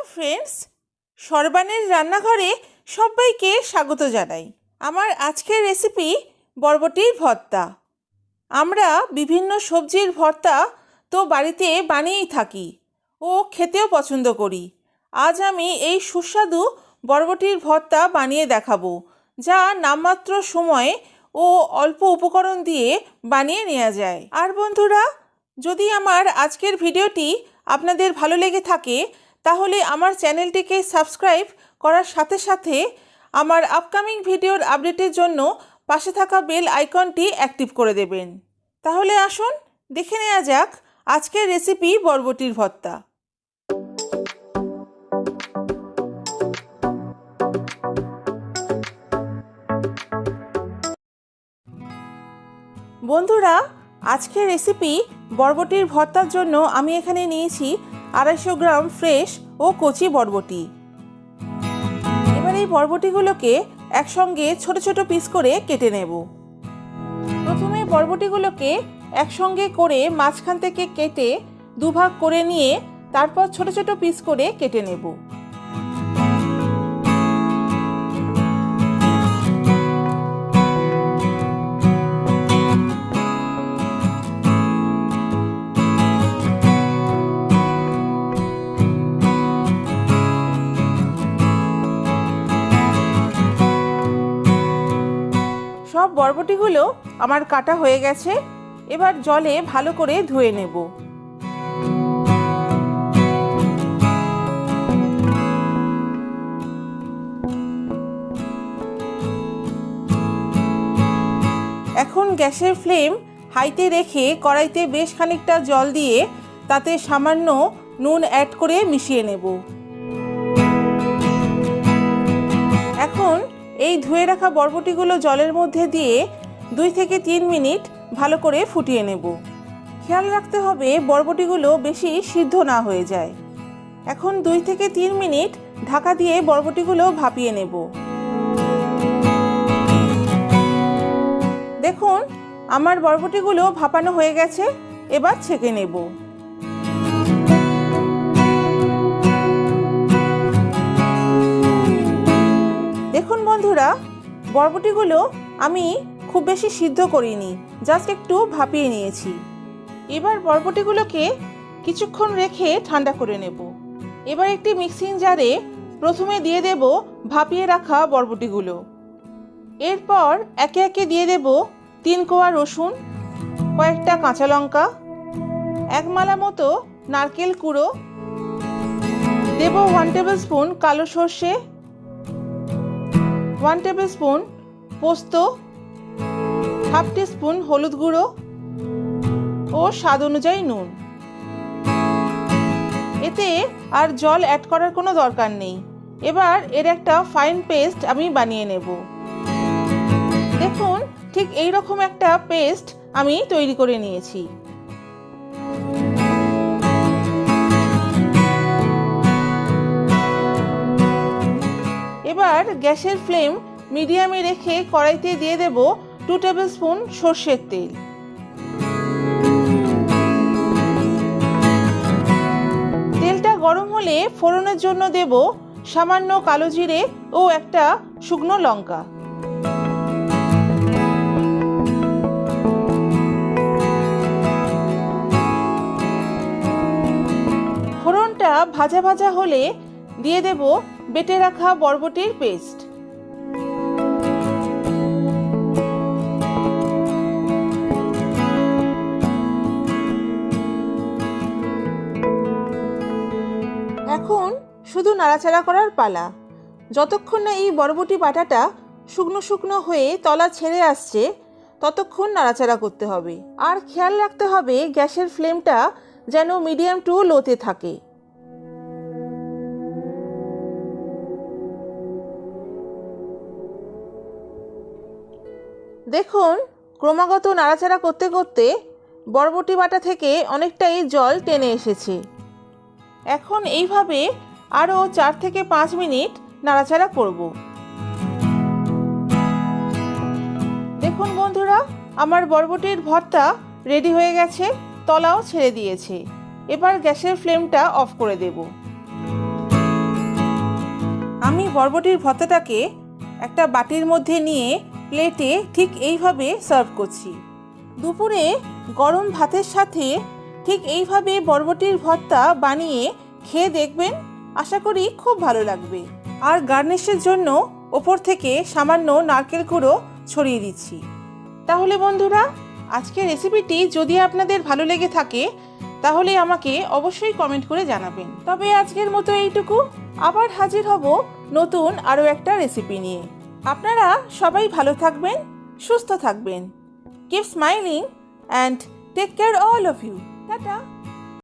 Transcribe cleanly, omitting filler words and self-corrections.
Hello friends, সর্বাণীর রান্নাঘরে সবাইকে স্বাগত জানাই। আমার আজকের রেসিপি বরবটির ভর্তা। আমরা বিভিন্ন সবজির ভর্তা তো বাড়িতে বানিয়েই থাকি ও খেতেও পছন্দ করি। আজ আমি এই সুস্বাদু বরবটির ভর্তা বানিয়ে দেখাবো, যা নামমাত্র সময়ে ও অল্প উপকরণ দিয়ে বানিয়ে নেওয়া যায়। আর বন্ধুরা, যদি আমার আজকের ভিডিওটি আপনাদের ভালো লেগে থাকে তাহলে আমার চ্যানেলটিকে সাবস্ক্রাইব করার সাথে সাথে আমার আপকামিং ভিডিওর আপডেটের জন্য পাশে থাকা বেল আইকনটি অ্যাক্টিভ করে দেবেন। তাহলে আসুন দেখে নেওয়া যাক আজকের রেসিপি বরবটির ভর্তা। বন্ধুরা, আজকের রেসিপি বরবটির ভর্তার জন্য আমি এখানে নিয়েছি 250 গ্রাম ফ্রেশ ও কচি বরবটি। এবার এই বরবটিগুলোকে একসঙ্গে ছোট ছোট পিস করে কেটে নেব। প্রথমে বরবটিগুলোকে একসঙ্গে করে মাঝখান থেকে কেটে দুভাগ করে নিয়ে তারপর ছোট ছোট পিস করে কেটে নেব। সব বরবটিগুলো আমার কাটা হয়ে গেছে। এবার জলে ভালো করে ধুয়ে নেব। এখন গ্যাসের ফ্লেম হাইতে রেখে কড়াইতে বেশ খানিকটা জল দিয়ে তাতে সামান্য নুন অ্যাড করে মিশিয়ে নেব। এখন এই ধুয়ে রাখা বরবটিগুলো জলের মধ্যে দিয়ে 2 থেকে 3 মিনিট ভালো করে ফুটিয়ে নেব। খেয়াল রাখতে হবে বরবটিগুলো বেশি সিদ্ধ না হয়ে যায়। এখন 2 থেকে 3 মিনিট ঢাকা দিয়ে বরবটিগুলো ভাপিয়ে নেব। দেখুন, আমার বরবটিগুলো ভাপানো হয়ে গেছে। এবার ছেঁকে নেব। দেখুন বন্ধুরা, বরবটিগুলো আমি খুব বেশি সিদ্ধ করিনি, জাস্ট একটু ভাপিয়ে নিয়েছি। এবার বরবটিগুলোকে কিছুক্ষণ রেখে ঠান্ডা করে নেব। এবার একটি মিক্সিং জারে প্রথমে দিয়ে দেব ভাপিয়ে রাখা বরবটিগুলো। এরপর একে একে দিয়ে দেব 3 কোয়া রসুন, কয়েকটা কাঁচা লঙ্কা, 1 মালা মতো নারকেল কুড়ো, দেব 1 টেবিল স্পুন কালো সর্ষে, 1 টেবিল স্পুন পোস্ত, 1/2 টিস্পুন হলুদ গুঁড়ো ও স্বাদ অনুযায়ী নুন। এতে আর জল অ্যাড করার কোনো দরকার নেই। এবার এর একটা ফাইন পেস্ট আমি বানিয়ে নেব। দেখুন, ঠিক এই রকম একটা পেস্ট আমি তৈরি করে নিয়েছি। এবার গ্যাসের ফ্লেম মিডিয়ামে রেখে কড়াইতে দিয়ে দেব 2 টেবিল স্পুন সর্ষের তেল। তেলটা গরম হলে ফোড়নের জন্য দেব সামান্য কালো জিরে ও একটা শুকনো লঙ্কা। ফোড়নটা ভাজা ভাজা হলে দিয়ে দেব বেটে রাখা বরবটির পেস্ট। এখন শুধু নাড়াচাড়া করার পালা। যতক্ষণ না এই বরবটি বাটাটা শুকনো শুকনো হয়ে তলা ছেড়ে আসছে ততক্ষণ নাড়াচাড়া করতে হবে। আর খেয়াল রাখতে হবে গ্যাসের ফ্লেমটা যেন মিডিয়াম টু লোতে থাকে। দেখুন, ক্রমাগত নাড়াচাড়া করতে করতে বরবটি বাটা থেকে অনেকটাই জল টেনে এসেছে। এখন এইভাবে আরও 4 থেকে 5 মিনিট নাড়াচাড়া করব। দেখুন বন্ধুরা, আমার বরবটির ভর্তা রেডি হয়ে গেছে, তলাও ছেড়ে দিয়েছে। এবার গ্যাসের ফ্লেমটা অফ করে দেব। আমি বরবটির ভর্তাটাকে একটা বাটির মধ্যে নিয়ে প্লেটে ঠিক এইভাবে সার্ভ করছি। দুপুরে গরম ভাতের সাথে ঠিক এইভাবে বরবটির ভর্তা বানিয়ে খেয়ে দেখবেন, আশা করি খুব ভালো লাগবে। আর গার্নিশের জন্য ওপর থেকে সামান্য নারকেল কুড়ো ছড়িয়ে দিচ্ছি। তাহলে বন্ধুরা, আজকের রেসিপিটি যদি আপনাদের ভালো লেগে থাকে তাহলে আমাকে অবশ্যই কমেন্ট করে জানাবেন। তবে আজকের মতো এইটুকু, আবার হাজির হব নতুন আরও একটা রেসিপি নিয়ে। আপনারা সবাই ভালো থাকবেন, সুস্থ থাকবেন। Keep smiling and take care all of you. Tata.